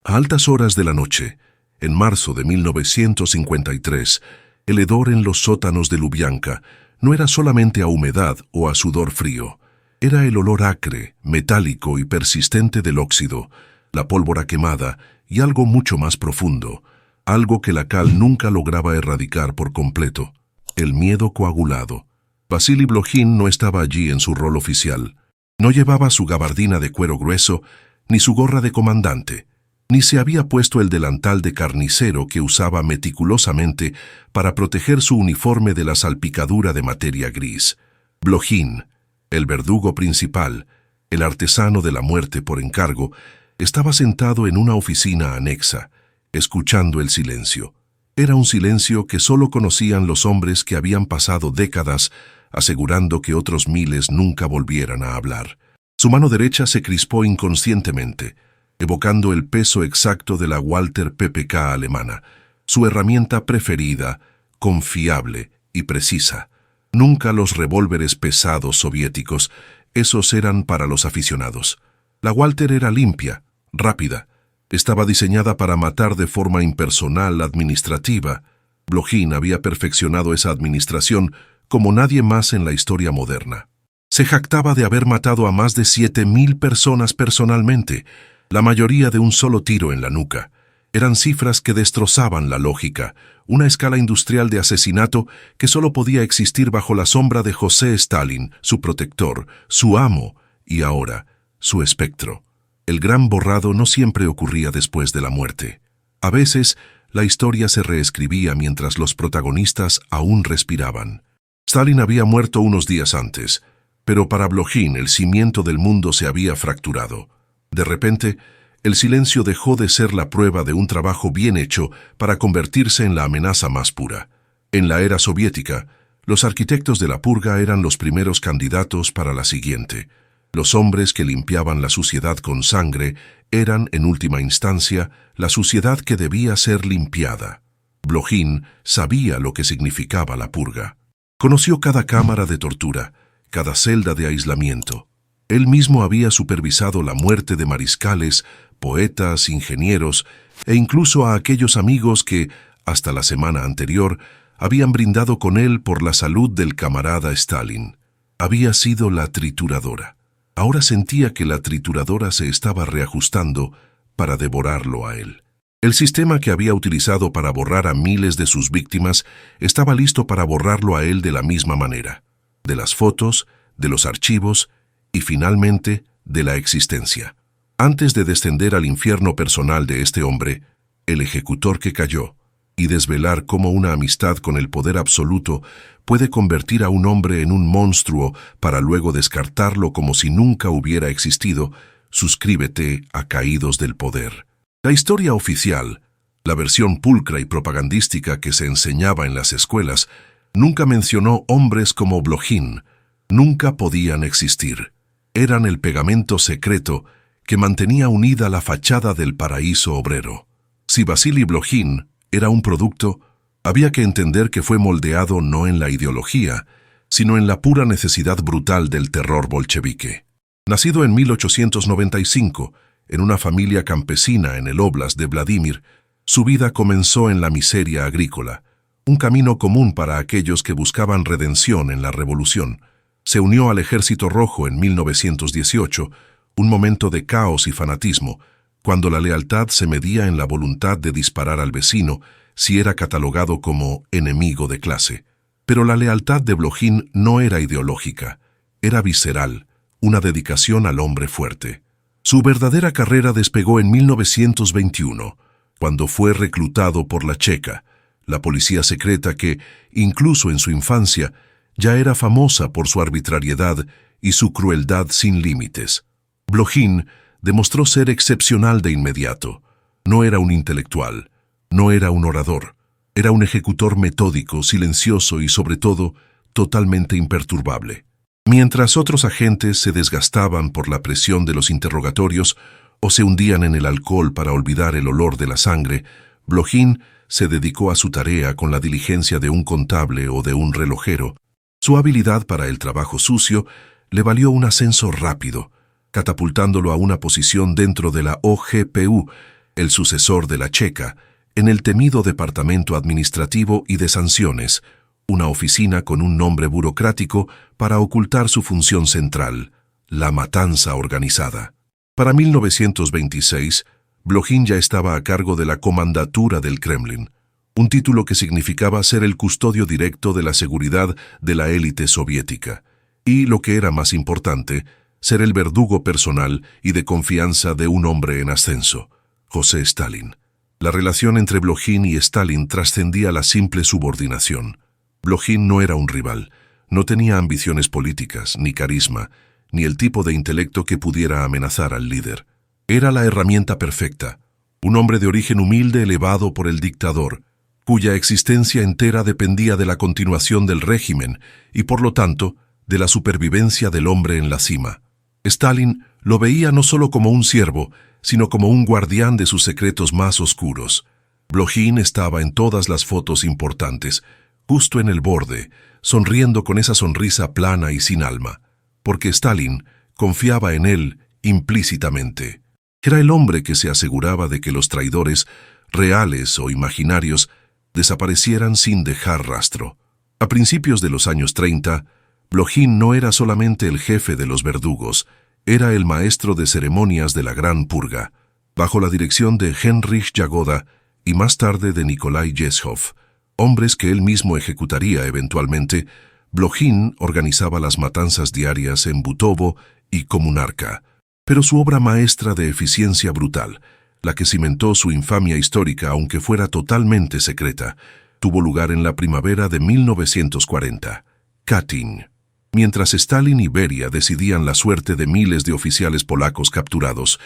A altas horas de la noche, en marzo de 1953, el hedor en los sótanos de Lubyanka no era solamente a humedad o a sudor frío. Era el olor acre, metálico y persistente del óxido, la pólvora quemada y algo mucho más profundo, algo que la cal nunca lograba erradicar por completo: el miedo coagulado. Vasily Blojin no estaba allí en su rol oficial. No llevaba su gabardina de cuero grueso, ni su gorra de comandante, ni se había puesto el delantal de carnicero que usaba meticulosamente para proteger su uniforme de la salpicadura de materia gris. Blojin, el verdugo principal, el artesano de la muerte por encargo, estaba sentado en una oficina anexa, escuchando el silencio. Era un silencio que solo conocían los hombres que habían pasado décadas asegurando que otros miles nunca volvieran a hablar. Su mano derecha se crispó inconscientemente, evocando el peso exacto de la Walter PPK alemana, su herramienta preferida, confiable y precisa. Nunca los revólveres pesados soviéticos, esos eran para los aficionados. La Walter era limpia, rápida. Estaba diseñada para matar de forma impersonal, administrativa. Blojin había perfeccionado esa administración como nadie más en la historia moderna. Se jactaba de haber matado a más de 7.000 personas personalmente, la mayoría de un solo tiro en la nuca. Eran cifras que destrozaban la lógica, una escala industrial de asesinato que solo podía existir bajo la sombra de José Stalin, su protector, su amo y ahora, su espectro. El gran borrado no siempre ocurría después de la muerte. A veces, la historia se reescribía mientras los protagonistas aún respiraban. Stalin había muerto unos días antes, pero para Blojin el cimiento del mundo se había fracturado. De repente, el silencio dejó de ser la prueba de un trabajo bien hecho para convertirse en la amenaza más pura. En la era soviética, los arquitectos de la purga eran los primeros candidatos para la siguiente. Los hombres que limpiaban la suciedad con sangre eran, en última instancia, la suciedad que debía ser limpiada. Blojin sabía lo que significaba la purga. Conoció cada cámara de tortura, cada celda de aislamiento. Él mismo había supervisado la muerte de mariscales, poetas, ingenieros e incluso a aquellos amigos que, hasta la semana anterior, habían brindado con él por la salud del camarada Stalin. Había sido la trituradora. Ahora sentía que la trituradora se estaba reajustando para devorarlo a él. El sistema que había utilizado para borrar a miles de sus víctimas estaba listo para borrarlo a él de la misma manera, de las fotos, de los archivos y, finalmente, de la existencia. Antes de descender al infierno personal de este hombre, el ejecutor que cayó, y desvelar cómo una amistad con el poder absoluto puede convertir a un hombre en un monstruo para luego descartarlo como si nunca hubiera existido, suscríbete a Caídos del Poder. La historia oficial, la versión pulcra y propagandística que se enseñaba en las escuelas, nunca mencionó hombres como Blojin. Nunca podían existir. Eran el pegamento secreto que mantenía unida la fachada del paraíso obrero. Si Vasily Blojin era un producto, había que entender que fue moldeado no en la ideología, sino en la pura necesidad brutal del terror bolchevique. Nacido en 1895, en una familia campesina en el óblast de Vladimir, su vida comenzó en la miseria agrícola, un camino común para aquellos que buscaban redención en la revolución. Se unió al Ejército Rojo en 1918, un momento de caos y fanatismo, cuando la lealtad se medía en la voluntad de disparar al vecino si era catalogado como enemigo de clase. Pero la lealtad de Blojin no era ideológica, era visceral, una dedicación al hombre fuerte. Su verdadera carrera despegó en 1921, cuando fue reclutado por la Checa, la policía secreta que, incluso en su infancia, ya era famosa por su arbitrariedad y su crueldad sin límites. Blojin demostró ser excepcional de inmediato. No era un intelectual, no era un orador, era un ejecutor metódico, silencioso y, sobre todo, totalmente imperturbable. Mientras otros agentes se desgastaban por la presión de los interrogatorios o se hundían en el alcohol para olvidar el olor de la sangre, Blojin se dedicó a su tarea con la diligencia de un contable o de un relojero. Su habilidad para el trabajo sucio le valió un ascenso rápido, catapultándolo a una posición dentro de la OGPU, el sucesor de la Checa, en el temido Departamento Administrativo y de Sanciones, una oficina con un nombre burocrático para ocultar su función central, la matanza organizada. Para 1926, Blохin ya estaba a cargo de la comandatura del Kremlin, un título que significaba ser el custodio directo de la seguridad de la élite soviética, y, lo que era más importante, ser el verdugo personal y de confianza de un hombre en ascenso, José Stalin. La relación entre Blохin y Stalin trascendía la simple subordinación. Blохin no era un rival, no tenía ambiciones políticas, ni carisma, ni el tipo de intelecto que pudiera amenazar al líder. Era la herramienta perfecta, un hombre de origen humilde elevado por el dictador, cuya existencia entera dependía de la continuación del régimen y, por lo tanto, de la supervivencia del hombre en la cima. Stalin lo veía no solo como un siervo, sino como un guardián de sus secretos más oscuros. Blохin estaba en todas las fotos importantes, justo en el borde, sonriendo con esa sonrisa plana y sin alma, porque Stalin confiaba en él implícitamente. Era el hombre que se aseguraba de que los traidores, reales o imaginarios, desaparecieran sin dejar rastro. A principios de los años 30, Blохin no era solamente el jefe de los verdugos, era el maestro de ceremonias de la Gran Purga, bajo la dirección de Heinrich Jagoda y más tarde de Nikolai Yezhov, hombres que él mismo ejecutaría eventualmente. Blохin organizaba las matanzas diarias en Butovo y Komunarka, pero su obra maestra de eficiencia brutal, la que cimentó su infamia histórica aunque fuera totalmente secreta, tuvo lugar en la primavera de 1940, Katyn. Mientras Stalin y Beria decidían la suerte de miles de oficiales polacos capturados,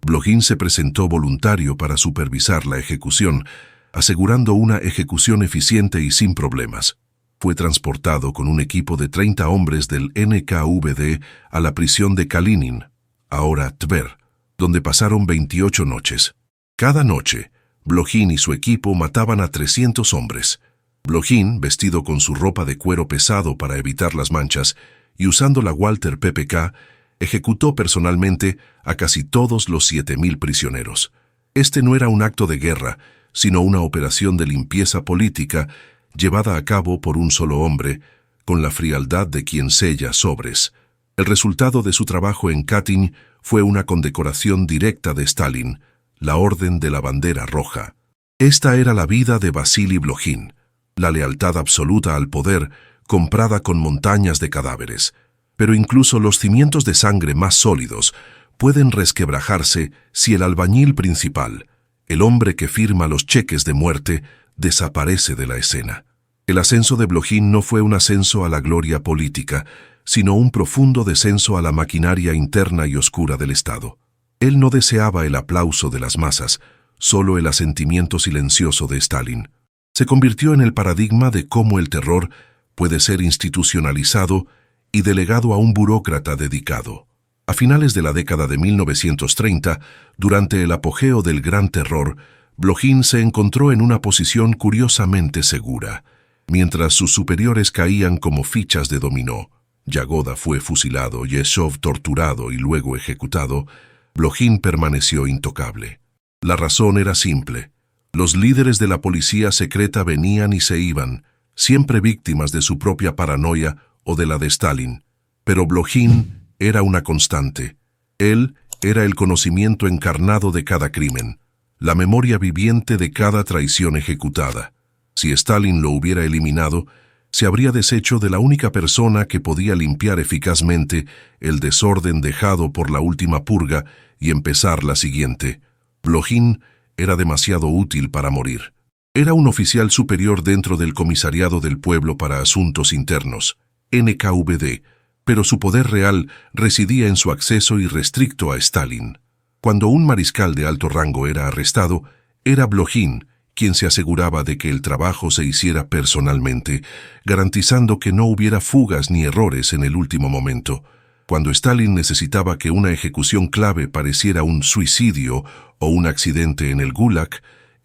Blохin se presentó voluntario para supervisar la ejecución, asegurando una ejecución eficiente y sin problemas. Fue transportado con un equipo de 30 hombres del NKVD a la prisión de Kalinin, ahora Tver, donde pasaron 28 noches. Cada noche, Blохin y su equipo mataban a 300 hombres. Blохin, vestido con su ropa de cuero pesado para evitar las manchas y usando la Walter PPK, ejecutó personalmente a casi todos los 7.000 prisioneros. Este no era un acto de guerra, sino una operación de limpieza política llevada a cabo por un solo hombre, con la frialdad de quien sella sobres. El resultado de su trabajo en Katyn fue una condecoración directa de Stalin, la Orden de la Bandera Roja. Esta era la vida de Vasily Blохin, la lealtad absoluta al poder, comprada con montañas de cadáveres. Pero incluso los cimientos de sangre más sólidos pueden resquebrajarse si el albañil principal, el hombre que firma los cheques de muerte, desaparece de la escena. El ascenso de Blохin no fue un ascenso a la gloria política, sino un profundo descenso a la maquinaria interna y oscura del Estado. Él no deseaba el aplauso de las masas, solo el asentimiento silencioso de Stalin. Se convirtió en el paradigma de cómo el terror puede ser institucionalizado y delegado a un burócrata dedicado. A finales de la década de 1930, durante el apogeo del Gran Terror, Blохin se encontró en una posición curiosamente segura. Mientras sus superiores caían como fichas de dominó, Jagoda fue fusilado, Yezhov torturado y luego ejecutado, Blохin permaneció intocable. La razón era simple. Los líderes de la policía secreta venían y se iban, siempre víctimas de su propia paranoia o de la de Stalin. Pero Blохin era una constante. Él era el conocimiento encarnado de cada crimen, la memoria viviente de cada traición ejecutada. Si Stalin lo hubiera eliminado, se habría deshecho de la única persona que podía limpiar eficazmente el desorden dejado por la última purga y empezar la siguiente. Blохin era demasiado útil para morir. Era un oficial superior dentro del Comisariado del Pueblo para Asuntos Internos, NKVD, pero su poder real residía en su acceso irrestricto a Stalin. Cuando un mariscal de alto rango era arrestado, era Blохin quien se aseguraba de que el trabajo se hiciera personalmente, garantizando que no hubiera fugas ni errores en el último momento. Cuando Stalin necesitaba que una ejecución clave pareciera un suicidio o un accidente en el Gulag,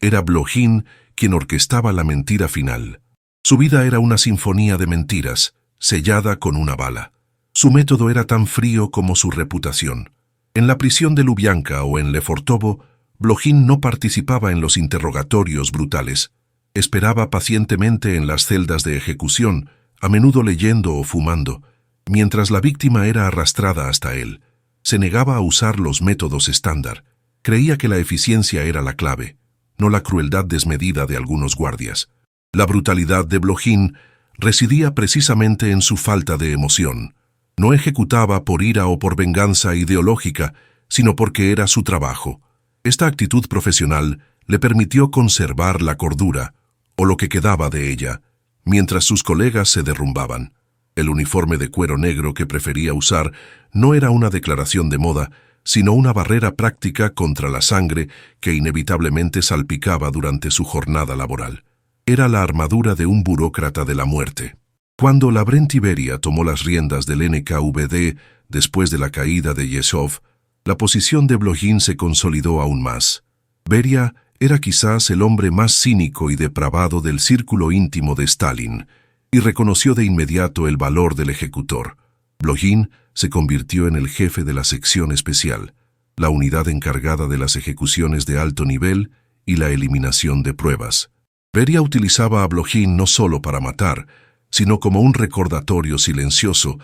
era Blохin quien orquestaba la mentira final. Su vida era una sinfonía de mentiras, sellada con una bala. Su método era tan frío como su reputación. En la prisión de Lubianka o en Lefortovo, Blохin no participaba en los interrogatorios brutales. Esperaba pacientemente en las celdas de ejecución, a menudo leyendo o fumando, mientras la víctima era arrastrada hasta él. Se negaba a usar los métodos estándar. Creía que la eficiencia era la clave, no la crueldad desmedida de algunos guardias. La brutalidad de Blохin residía precisamente en su falta de emoción. No ejecutaba por ira o por venganza ideológica, sino porque era su trabajo. Esta actitud profesional le permitió conservar la cordura, o lo que quedaba de ella, mientras sus colegas se derrumbaban. El uniforme de cuero negro que prefería usar no era una declaración de moda, sino una barrera práctica contra la sangre que inevitablemente salpicaba durante su jornada laboral. Era la armadura de un burócrata de la muerte. Cuando Lavrenti Beria tomó las riendas del NKVD después de la caída de Yezhov, la posición de Blохin se consolidó aún más. Beria era quizás el hombre más cínico y depravado del círculo íntimo de Stalin, y reconoció de inmediato el valor del ejecutor. Blохin se convirtió en el jefe de la sección especial, la unidad encargada de las ejecuciones de alto nivel y la eliminación de pruebas. Beria utilizaba a Blохin no solo para matar, sino como un recordatorio silencioso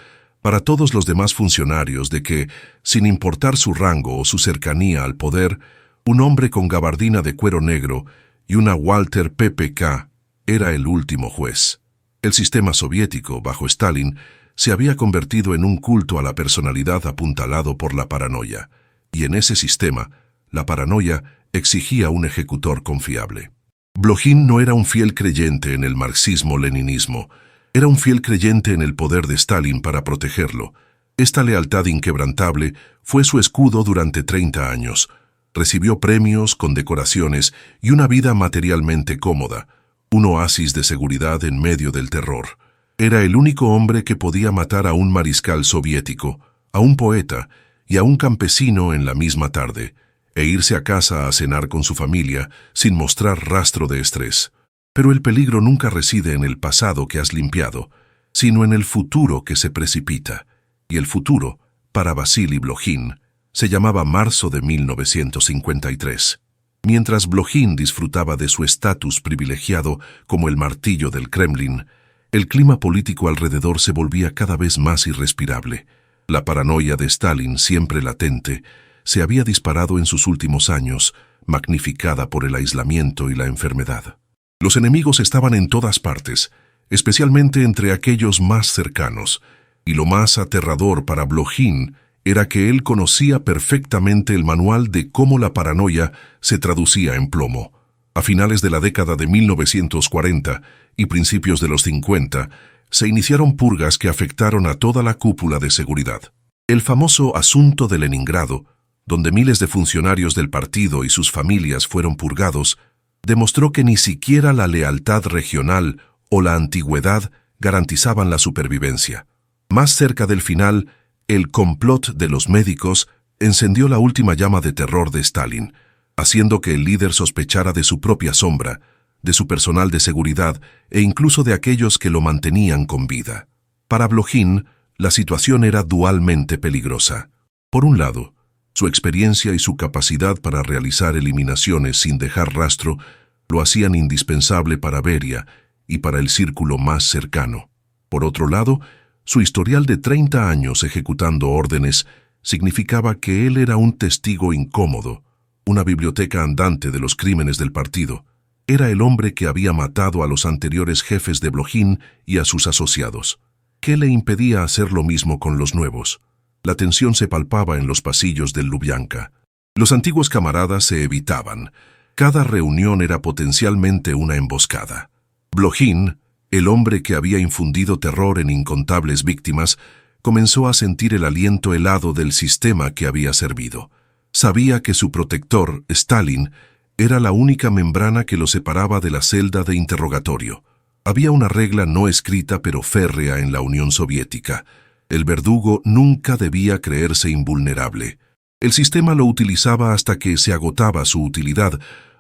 para todos los demás funcionarios de que, sin importar su rango o su cercanía al poder, un hombre con gabardina de cuero negro y una Walter PPK era el último juez. El sistema soviético, bajo Stalin, se había convertido en un culto a la personalidad apuntalado por la paranoia, y en ese sistema, la paranoia exigía un ejecutor confiable. Blохin no era un fiel creyente en el marxismo-leninismo, era un fiel creyente en el poder de Stalin para protegerlo. Esta lealtad inquebrantable fue su escudo durante 30 años. Recibió premios, condecoraciones y una vida materialmente cómoda, un oasis de seguridad en medio del terror. Era el único hombre que podía matar a un mariscal soviético, a un poeta y a un campesino en la misma tarde, e irse a casa a cenar con su familia sin mostrar rastro de estrés. Pero el peligro nunca reside en el pasado que has limpiado, sino en el futuro que se precipita. Y el futuro, para Vasily Blохin, se llamaba marzo de 1953. Mientras Blохin disfrutaba de su estatus privilegiado como el martillo del Kremlin, el clima político alrededor se volvía cada vez más irrespirable. La paranoia de Stalin, siempre latente, se había disparado en sus últimos años, magnificada por el aislamiento y la enfermedad. Los enemigos estaban en todas partes, especialmente entre aquellos más cercanos, y lo más aterrador para Blохin era que él conocía perfectamente el manual de cómo la paranoia se traducía en plomo. A finales de la década de 1940 y principios de los 50, se iniciaron purgas que afectaron a toda la cúpula de seguridad. El famoso asunto de Leningrado, donde miles de funcionarios del partido y sus familias fueron purgados, demostró que ni siquiera la lealtad regional o la antigüedad garantizaban la supervivencia. Más cerca del final, el complot de los médicos encendió la última llama de terror de Stalin, haciendo que el líder sospechara de su propia sombra, de su personal de seguridad e incluso de aquellos que lo mantenían con vida. Para Blохin, la situación era dualmente peligrosa. Por un lado, su experiencia y su capacidad para realizar eliminaciones sin dejar rastro lo hacían indispensable para Beria y para el círculo más cercano. Por otro lado, su historial de 30 años ejecutando órdenes significaba que él era un testigo incómodo, una biblioteca andante de los crímenes del partido. Era el hombre que había matado a los anteriores jefes de Blохin y a sus asociados. ¿Qué le impedía hacer lo mismo con los nuevos? La tensión se palpaba en los pasillos del Lubyanka. Los antiguos camaradas se evitaban. Cada reunión era potencialmente una emboscada. Blохin, el hombre que había infundido terror en incontables víctimas, comenzó a sentir el aliento helado del sistema que había servido. Sabía que su protector, Stalin, era la única membrana que lo separaba de la celda de interrogatorio. Había una regla no escrita pero férrea en la Unión Soviética. El verdugo nunca debía creerse invulnerable. El sistema lo utilizaba hasta que se agotaba su utilidad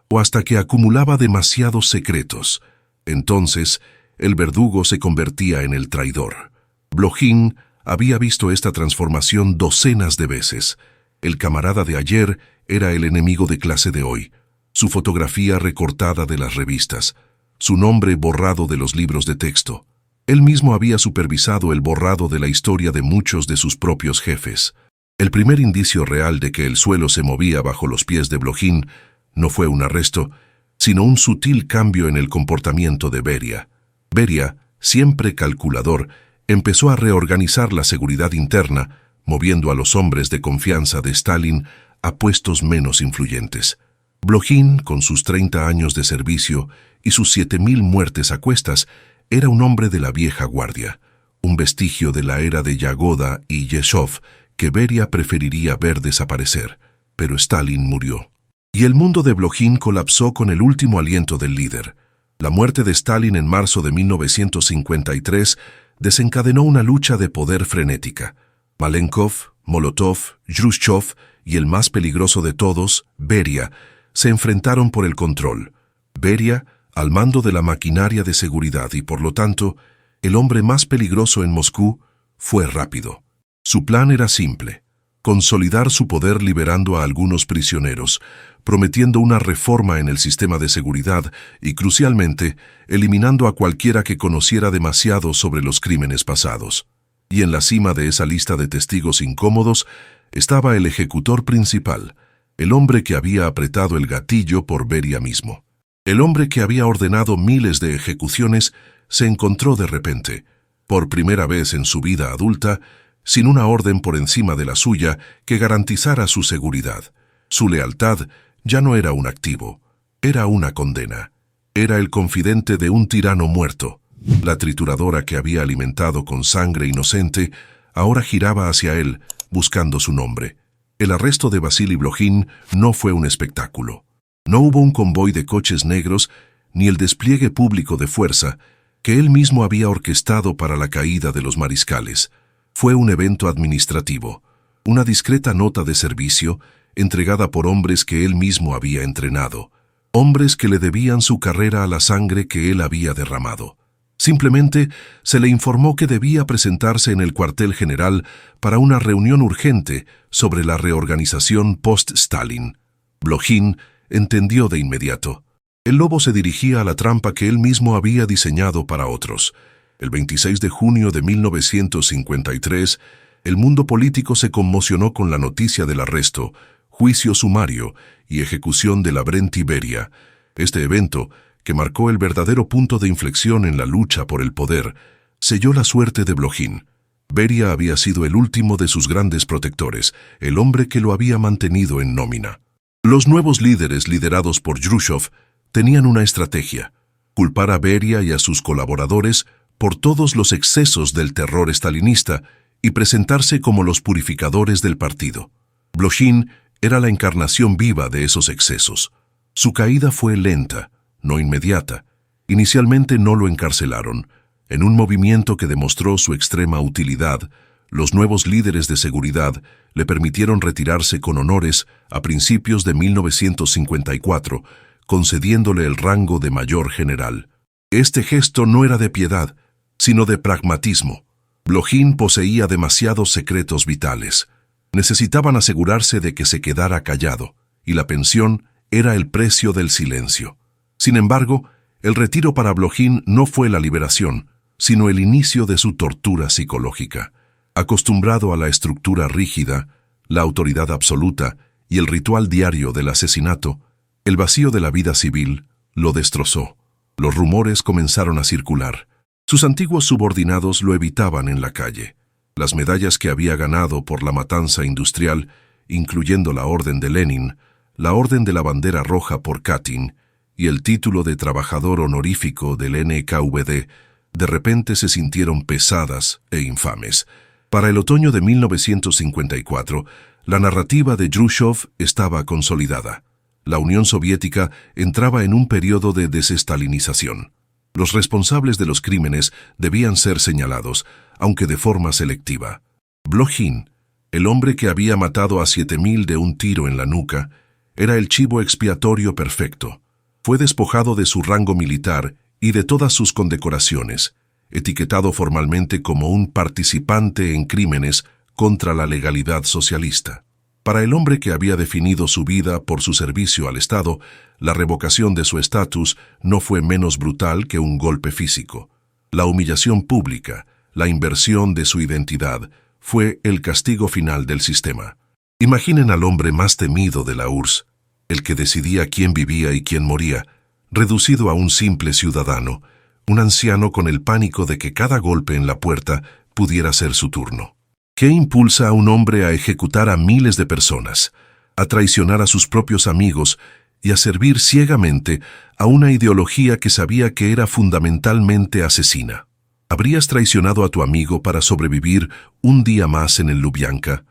o hasta que acumulaba demasiados secretos. Entonces, el verdugo se convertía en el traidor. Blохin había visto esta transformación docenas de veces. El camarada de ayer era el enemigo de clase de hoy. Su fotografía recortada de las revistas, su nombre borrado de los libros de texto. Él mismo había supervisado el borrado de la historia de muchos de sus propios jefes. El primer indicio real de que el suelo se movía bajo los pies de Blохin no fue un arresto, sino un sutil cambio en el comportamiento de Beria. Beria, siempre calculador, empezó a reorganizar la seguridad interna, moviendo a los hombres de confianza de Stalin a puestos menos influyentes. Blохin, con sus 30 años de servicio y sus 7.000 muertes a cuestas, era un hombre de la vieja guardia, un vestigio de la era de Yagoda y Yeshov que Beria preferiría ver desaparecer, pero Stalin murió. Y el mundo de Blохin colapsó con el último aliento del líder. La muerte de Stalin en marzo de 1953 desencadenó una lucha de poder frenética. Malenkov, Molotov, Khrushchev y el más peligroso de todos, Beria, se enfrentaron por el control. Beria, al mando de la maquinaria de seguridad y por lo tanto, el hombre más peligroso en Moscú, fue rápido. Su plan era simple: consolidar su poder liberando a algunos prisioneros, prometiendo una reforma en el sistema de seguridad y, crucialmente, eliminando a cualquiera que conociera demasiado sobre los crímenes pasados. Y en la cima de esa lista de testigos incómodos estaba el ejecutor principal, el hombre que había apretado el gatillo por Beria mismo. El hombre que había ordenado miles de ejecuciones se encontró de repente, por primera vez en su vida adulta, sin una orden por encima de la suya que garantizara su seguridad. Su lealtad ya no era un activo, era una condena. Era el confidente de un tirano muerto. La trituradora que había alimentado con sangre inocente ahora giraba hacia él, buscando su nombre. El arresto de Vasily Blохin no fue un espectáculo. No hubo un convoy de coches negros ni el despliegue público de fuerza que él mismo había orquestado para la caída de los mariscales. Fue un evento administrativo, una discreta nota de servicio entregada por hombres que él mismo había entrenado, hombres que le debían su carrera a la sangre que él había derramado. Simplemente se le informó que debía presentarse en el cuartel general para una reunión urgente sobre la reorganización post-Stalin. Blохin entendió de inmediato. El lobo se dirigía a la trampa que él mismo había diseñado para otros. El 26 de junio de 1953, el mundo político se conmocionó con la noticia del arresto, juicio sumario y ejecución de Lavrenti Beria. Este evento, que marcó el verdadero punto de inflexión en la lucha por el poder, selló la suerte de Blохin. Beria había sido el último de sus grandes protectores, el hombre que lo había mantenido en nómina. Los nuevos líderes, liderados por Khrushchev, tenían una estrategia: culpar a Beria y a sus colaboradores por todos los excesos del terror stalinista y presentarse como los purificadores del partido. Blохin era la encarnación viva de esos excesos. Su caída fue lenta, no inmediata. Inicialmente no lo encarcelaron. En un movimiento que demostró su extrema utilidad, los nuevos líderes de seguridad le permitieron retirarse con honores a principios de 1954, concediéndole el rango de mayor general. Este gesto no era de piedad, sino de pragmatismo. Blохin poseía demasiados secretos vitales. Necesitaban asegurarse de que se quedara callado, y la pensión era el precio del silencio. Sin embargo, el retiro para Blохin no fue la liberación, sino el inicio de su tortura psicológica. Acostumbrado a la estructura rígida, la autoridad absoluta y el ritual diario del asesinato, el vacío de la vida civil lo destrozó. Los rumores comenzaron a circular. Sus antiguos subordinados lo evitaban en la calle. Las medallas que había ganado por la matanza industrial, incluyendo la Orden de Lenin, la Orden de la Bandera Roja por Katyn y el título de trabajador honorífico del NKVD, de repente se sintieron pesadas e infames. Para el otoño de 1954, la narrativa de Khrushchev estaba consolidada. La Unión Soviética entraba en un periodo de desestalinización. Los responsables de los crímenes debían ser señalados, aunque de forma selectiva. Blохin, el hombre que había matado a 7.000 de un tiro en la nuca, era el chivo expiatorio perfecto. Fue despojado de su rango militar y de todas sus condecoraciones, etiquetado formalmente como un participante en crímenes contra la legalidad socialista. Para el hombre que había definido su vida por su servicio al Estado, la revocación de su estatus no fue menos brutal que un golpe físico. La humillación pública, la inversión de su identidad, fue el castigo final del sistema. Imaginen al hombre más temido de la URSS, el que decidía quién vivía y quién moría, reducido a un simple ciudadano, un anciano con el pánico de que cada golpe en la puerta pudiera ser su turno. ¿Qué impulsa a un hombre a ejecutar a miles de personas, a traicionar a sus propios amigos y a servir ciegamente a una ideología que sabía que era fundamentalmente asesina? ¿Habrías traicionado a tu amigo para sobrevivir un día más en el Lubyanka?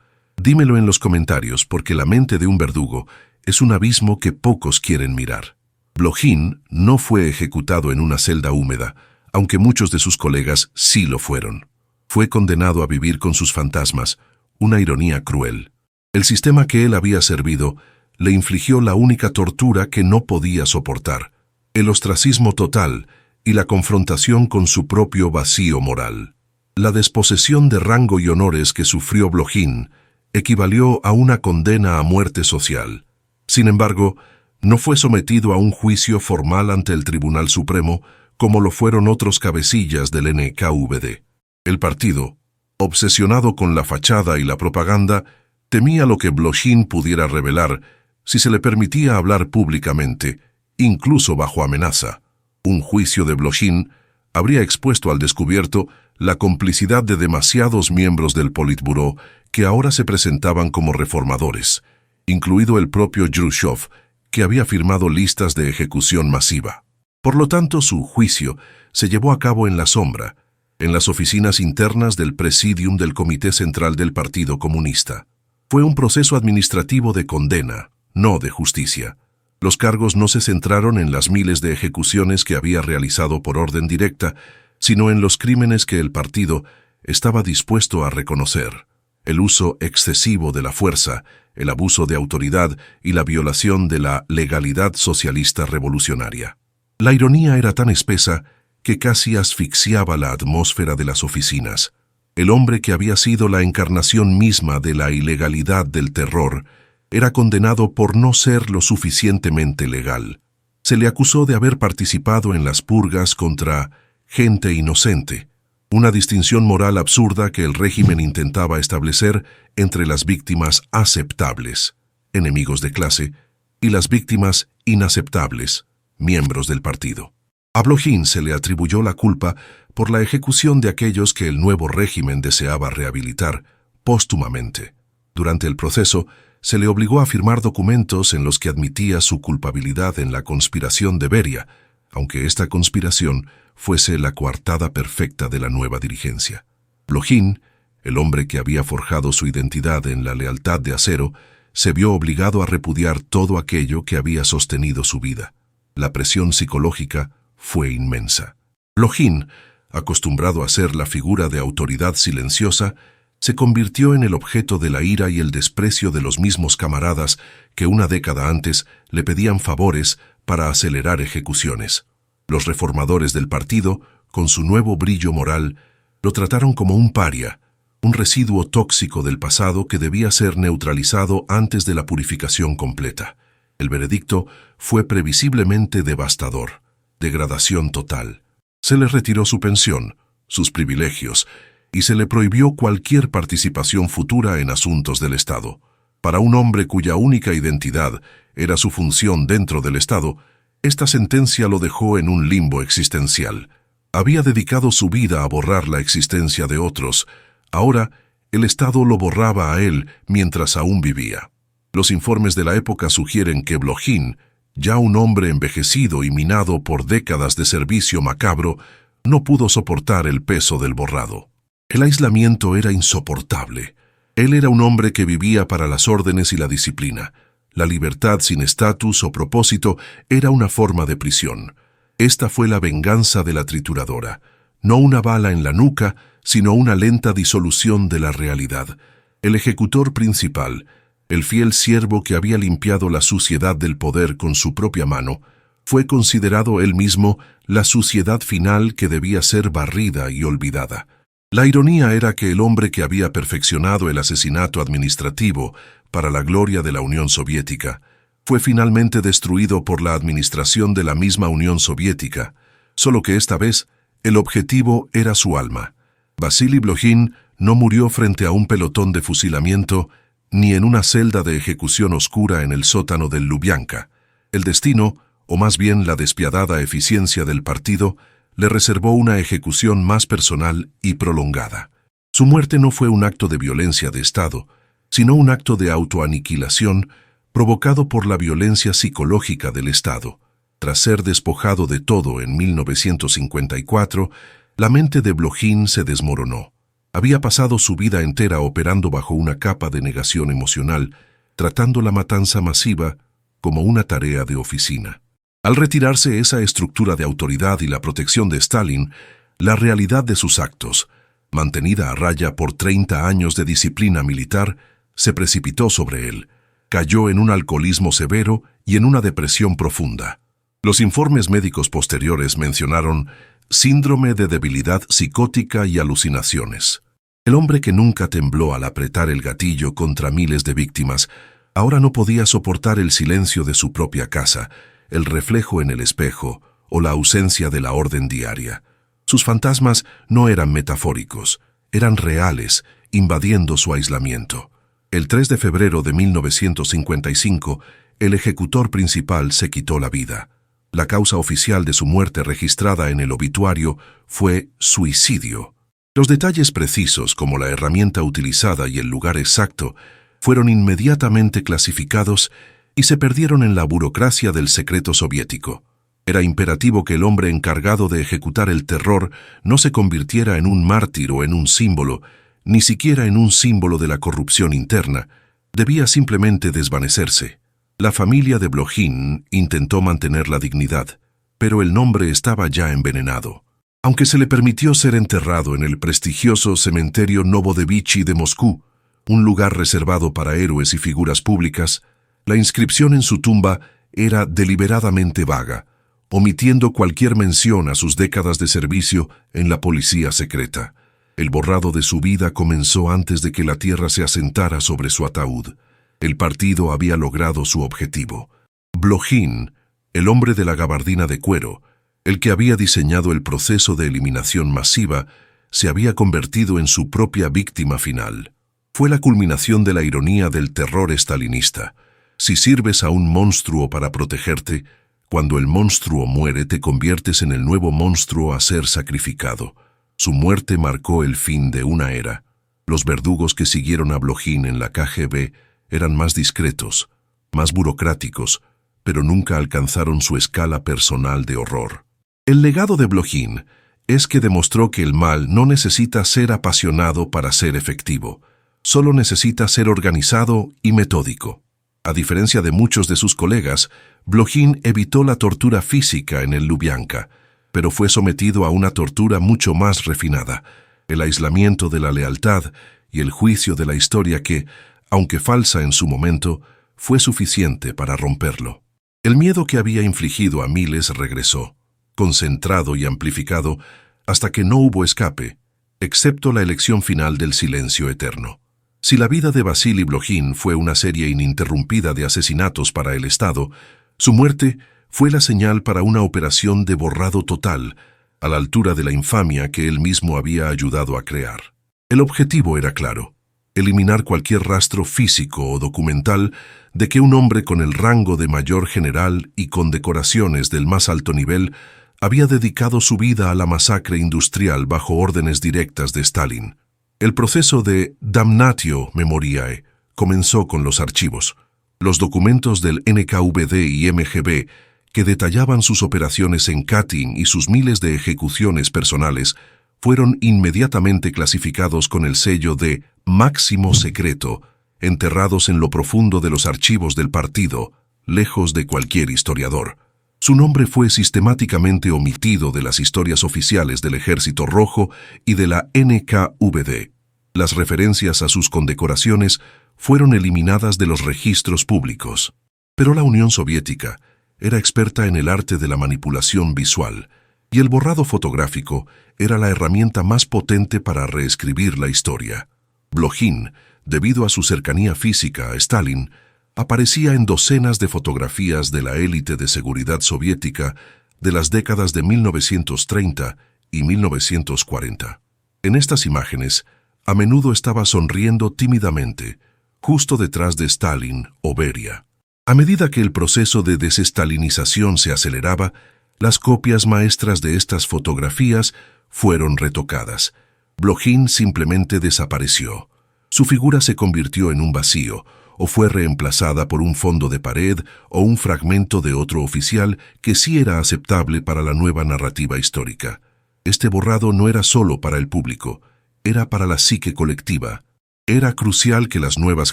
Dímelo en los comentarios, porque la mente de un verdugo es un abismo que pocos quieren mirar. Blojin no fue ejecutado en una celda húmeda, aunque muchos de sus colegas sí lo fueron. Fue condenado a vivir con sus fantasmas, una ironía cruel. El sistema que él había servido le infligió la única tortura que no podía soportar, el ostracismo total y la confrontación con su propio vacío moral. La desposesión de rango y honores que sufrió Blojin equivalió a una condena a muerte social. Sin embargo, no fue sometido a un juicio formal ante el Tribunal Supremo como lo fueron otros cabecillas del NKVD. El partido, obsesionado con la fachada y la propaganda, temía lo que Blojin pudiera revelar si se le permitía hablar públicamente, incluso bajo amenaza. Un juicio de Blojin habría expuesto al descubierto la complicidad de demasiados miembros del Politburó que ahora se presentaban como reformadores, incluido el propio Yrushov, que había firmado listas de ejecución masiva. Por lo tanto, su juicio se llevó a cabo en la sombra, en las oficinas internas del Presidium del Comité Central del Partido Comunista. Fue un proceso administrativo de condena, no de justicia. Los cargos no se centraron en las miles de ejecuciones que había realizado por orden directa, sino en los crímenes que el partido estaba dispuesto a reconocer: el uso excesivo de la fuerza, el abuso de autoridad y la violación de la legalidad socialista revolucionaria. La ironía era tan espesa que casi asfixiaba la atmósfera de las oficinas. El hombre que había sido la encarnación misma de la ilegalidad del terror era condenado por no ser lo suficientemente legal. Se le acusó de haber participado en las purgas contra gente inocente, una distinción moral absurda que el régimen intentaba establecer entre las víctimas aceptables, enemigos de clase, y las víctimas inaceptables, miembros del partido. A Blojin se le atribuyó la culpa por la ejecución de aquellos que el nuevo régimen deseaba rehabilitar póstumamente. Durante el proceso, se le obligó a firmar documentos en los que admitía su culpabilidad en la conspiración de Beria, aunque esta conspiración fuese la coartada perfecta de la nueva dirigencia. Blojin, el hombre que había forjado su identidad en la lealtad de acero, se vio obligado a repudiar todo aquello que había sostenido su vida. La presión psicológica fue inmensa. Blojin, acostumbrado a ser la figura de autoridad silenciosa, se convirtió en el objeto de la ira y el desprecio de los mismos camaradas que una década antes le pedían favores para acelerar ejecuciones. Los reformadores del partido, con su nuevo brillo moral, lo trataron como un paria, un residuo tóxico del pasado que debía ser neutralizado antes de la purificación completa. El veredicto fue previsiblemente devastador: degradación total. Se le retiró su pensión, sus privilegios, y se le prohibió cualquier participación futura en asuntos del Estado. Para un hombre cuya única identidad era su función dentro del Estado, esta sentencia lo dejó en un limbo existencial. Había dedicado su vida a borrar la existencia de otros. Ahora, el Estado lo borraba a él mientras aún vivía. Los informes de la época sugieren que Blojin, ya un hombre envejecido y minado por décadas de servicio macabro, no pudo soportar el peso del borrado. El aislamiento era insoportable. Él era un hombre que vivía para las órdenes y la disciplina. La libertad sin estatus o propósito era una forma de prisión. Esta fue la venganza de la trituradora. No una bala en la nuca, sino una lenta disolución de la realidad. El ejecutor principal, el fiel siervo que había limpiado la suciedad del poder con su propia mano, fue considerado él mismo la suciedad final que debía ser barrida y olvidada. La ironía era que el hombre que había perfeccionado el asesinato administrativo para la gloria de la Unión Soviética, fue finalmente destruido por la administración de la misma Unión Soviética, solo que esta vez el objetivo era su alma. Vasily Blojin no murió frente a un pelotón de fusilamiento ni en una celda de ejecución oscura en el sótano del Lubianka. El destino, o más bien la despiadada eficiencia del partido, le reservó una ejecución más personal y prolongada. Su muerte no fue un acto de violencia de Estado, sino un acto de autoaniquilación provocado por la violencia psicológica del Estado. Tras ser despojado de todo en 1954, la mente de Blojin se desmoronó. Había pasado su vida entera operando bajo una capa de negación emocional, tratando la matanza masiva como una tarea de oficina. Al retirarse esa estructura de autoridad y la protección de Stalin, la realidad de sus actos, mantenida a raya por 30 años de disciplina militar, se precipitó sobre él. Cayó en un alcoholismo severo y en una depresión profunda. Los informes médicos posteriores mencionaron síndrome de debilidad psicótica y alucinaciones. El hombre que nunca tembló al apretar el gatillo contra miles de víctimas, ahora no podía soportar el silencio de su propia casa, el reflejo en el espejo o la ausencia de la orden diaria. Sus fantasmas no eran metafóricos, eran reales, invadiendo su aislamiento. El 3 de febrero de 1955, el ejecutor principal se quitó la vida. La causa oficial de su muerte registrada en el obituario fue suicidio. Los detalles precisos, como la herramienta utilizada y el lugar exacto, fueron inmediatamente clasificados y se perdieron en la burocracia del secreto soviético. Era imperativo que el hombre encargado de ejecutar el terror no se convirtiera en un mártir o en un símbolo, ni siquiera en un símbolo de la corrupción interna. Debía simplemente desvanecerse. La familia de Blojin intentó mantener la dignidad, pero el nombre estaba ya envenenado. Aunque se le permitió ser enterrado en el prestigioso cementerio Novodevichy de Moscú, un lugar reservado para héroes y figuras públicas, la inscripción en su tumba era deliberadamente vaga, omitiendo cualquier mención a sus décadas de servicio en la policía secreta. El borrado de su vida comenzó antes de que la tierra se asentara sobre su ataúd. El partido había logrado su objetivo. Blojin, el hombre de la gabardina de cuero, el que había diseñado el proceso de eliminación masiva, se había convertido en su propia víctima final. Fue la culminación de la ironía del terror estalinista. Si sirves a un monstruo para protegerte, cuando el monstruo muere te conviertes en el nuevo monstruo a ser sacrificado. Su muerte marcó el fin de una era. Los verdugos que siguieron a Blojin en la KGB eran más discretos, más burocráticos, pero nunca alcanzaron su escala personal de horror. El legado de Blojin es que demostró que el mal no necesita ser apasionado para ser efectivo, solo necesita ser organizado y metódico. A diferencia de muchos de sus colegas, Blojin evitó la tortura física en el Lubianka, pero fue sometido a una tortura mucho más refinada, el aislamiento de la lealtad y el juicio de la historia que, aunque falsa en su momento, fue suficiente para romperlo. El miedo que había infligido a miles regresó, concentrado y amplificado, hasta que no hubo escape, excepto la elección final del silencio eterno. Si la vida de Vasily Blojin fue una serie ininterrumpida de asesinatos para el Estado, su muerte fue la señal para una operación de borrado total, a la altura de la infamia que él mismo había ayudado a crear. El objetivo era claro: eliminar cualquier rastro físico o documental de que un hombre con el rango de mayor general y con decoraciones del más alto nivel había dedicado su vida a la masacre industrial bajo órdenes directas de Stalin. El proceso de damnatio memoriae comenzó con los archivos. Los documentos del NKVD y MGB, que detallaban sus operaciones en Katyn y sus miles de ejecuciones personales, fueron inmediatamente clasificados con el sello de máximo secreto, enterrados en lo profundo de los archivos del partido, lejos de cualquier historiador. Su nombre fue sistemáticamente omitido de las historias oficiales del Ejército Rojo y de la NKVD. Las referencias a sus condecoraciones fueron eliminadas de los registros públicos. Pero la Unión Soviética era experta en el arte de la manipulación visual, y el borrado fotográfico era la herramienta más potente para reescribir la historia. Blojin debido a su cercanía física a Stalin, aparecía en docenas de fotografías de la élite de seguridad soviética de las décadas de 1930 y 1940. En estas imágenes, a menudo estaba sonriendo tímidamente, justo detrás de Stalin o Beria. A medida que el proceso de desestalinización se aceleraba, las copias maestras de estas fotografías fueron retocadas. Blojin simplemente desapareció. Su figura se convirtió en un vacío, o fue reemplazada por un fondo de pared o un fragmento de otro oficial que sí era aceptable para la nueva narrativa histórica. Este borrado no era solo para el público, era para la psique colectiva. Era crucial que las nuevas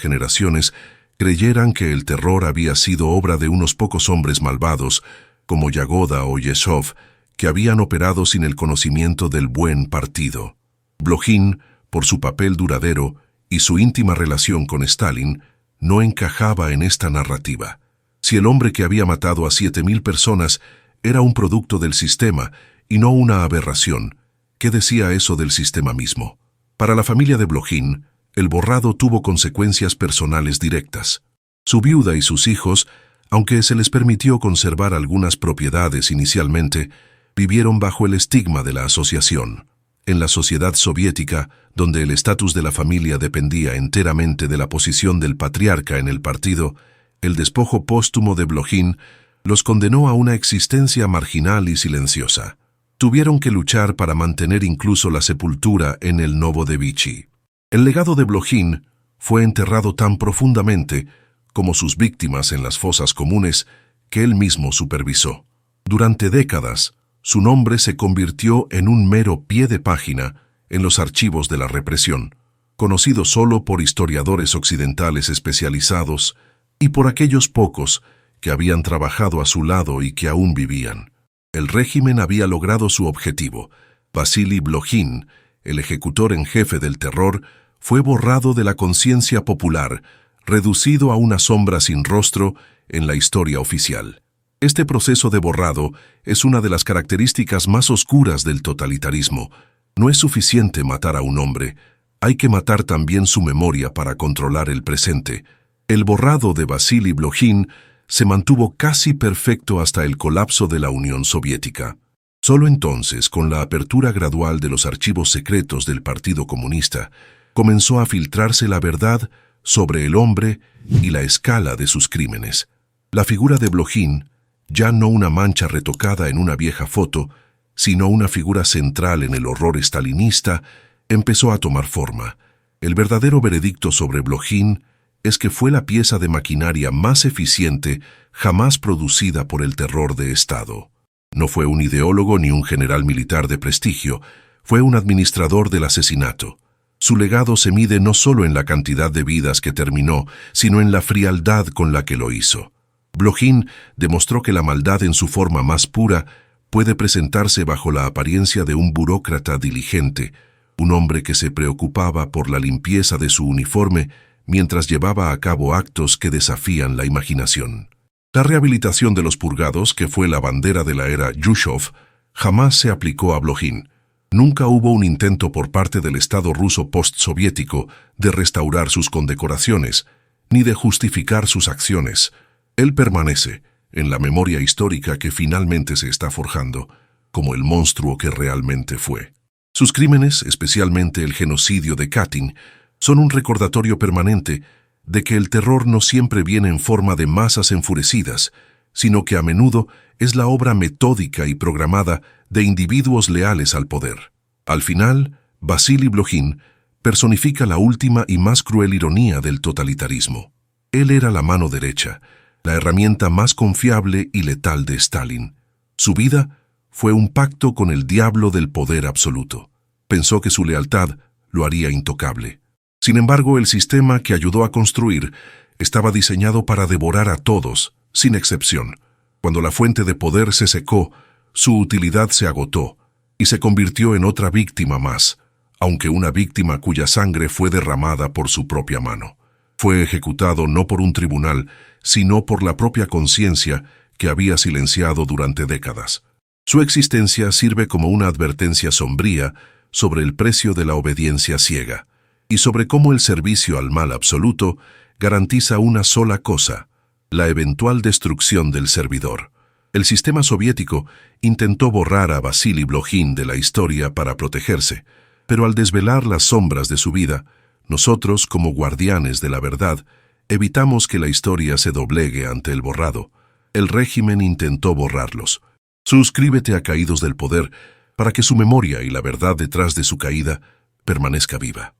generaciones creyeran que el terror había sido obra de unos pocos hombres malvados, como Yagoda o Yeshov, que habían operado sin el conocimiento del buen partido. Blojin, por su papel duradero y su íntima relación con Stalin, no encajaba en esta narrativa. Si el hombre que había matado a 7.000 personas era un producto del sistema y no una aberración, ¿qué decía eso del sistema mismo? Para la familia de Blojin, el borrado tuvo consecuencias personales directas. Su viuda y sus hijos, aunque se les permitió conservar algunas propiedades inicialmente, vivieron bajo el estigma de la asociación. En la sociedad soviética, donde el estatus de la familia dependía enteramente de la posición del patriarca en el partido, el despojo póstumo de Blojin los condenó a una existencia marginal y silenciosa. Tuvieron que luchar para mantener incluso la sepultura en el Novodevichy. El legado de Blojin fue enterrado tan profundamente como sus víctimas en las fosas comunes que él mismo supervisó. Durante décadas, su nombre se convirtió en un mero pie de página en los archivos de la represión, conocido solo por historiadores occidentales especializados y por aquellos pocos que habían trabajado a su lado y que aún vivían. El régimen había logrado su objetivo. Vasily Blojin, el ejecutor en jefe del terror, fue borrado de la conciencia popular, reducido a una sombra sin rostro en la historia oficial. Este proceso de borrado es una de las características más oscuras del totalitarismo. No es suficiente matar a un hombre, hay que matar también su memoria para controlar el presente. El borrado de Vasily Blojin se mantuvo casi perfecto hasta el colapso de la Unión Soviética. Solo entonces, con la apertura gradual de los archivos secretos del Partido Comunista, comenzó a filtrarse la verdad sobre el hombre y la escala de sus crímenes. La figura de Blojin, ya no una mancha retocada en una vieja foto, sino una figura central en el horror estalinista, empezó a tomar forma. El verdadero veredicto sobre Blojin es que fue la pieza de maquinaria más eficiente jamás producida por el terror de Estado. No fue un ideólogo ni un general militar de prestigio, fue un administrador del asesinato. Su legado se mide no solo en la cantidad de vidas que terminó, sino en la frialdad con la que lo hizo. Blojin demostró que la maldad en su forma más pura puede presentarse bajo la apariencia de un burócrata diligente, un hombre que se preocupaba por la limpieza de su uniforme mientras llevaba a cabo actos que desafían la imaginación. La rehabilitación de los purgados, que fue la bandera de la era Yúshov, jamás se aplicó a Blojin. Nunca hubo un intento por parte del Estado ruso postsoviético de restaurar sus condecoraciones, ni de justificar sus acciones. Él permanece, en la memoria histórica que finalmente se está forjando, como el monstruo que realmente fue. Sus crímenes, especialmente el genocidio de Katyn, son un recordatorio permanente de que el terror no siempre viene en forma de masas enfurecidas, sino que a menudo es la obra metódica y programada de individuos leales al poder. Al final, Vasily Blojin personifica la última y más cruel ironía del totalitarismo. Él era la mano derecha, la herramienta más confiable y letal de Stalin. Su vida fue un pacto con el diablo del poder absoluto. Pensó que su lealtad lo haría intocable. Sin embargo, el sistema que ayudó a construir estaba diseñado para devorar a todos, sin excepción. Cuando la fuente de poder se secó, su utilidad se agotó y se convirtió en otra víctima más, aunque una víctima cuya sangre fue derramada por su propia mano. Fue ejecutado no por un tribunal, sino por la propia conciencia que había silenciado durante décadas. Su existencia sirve como una advertencia sombría sobre el precio de la obediencia ciega. y sobre cómo el servicio al mal absoluto garantiza una sola cosa: la eventual destrucción del servidor. El sistema soviético intentó borrar a Vasily Blojin de la historia para protegerse, pero al desvelar las sombras de su vida, nosotros, como guardianes de la verdad, evitamos que la historia se doblegue ante el borrado. El régimen intentó borrarlos. Suscríbete a Caídos del Poder para que su memoria y la verdad detrás de su caída permanezca viva.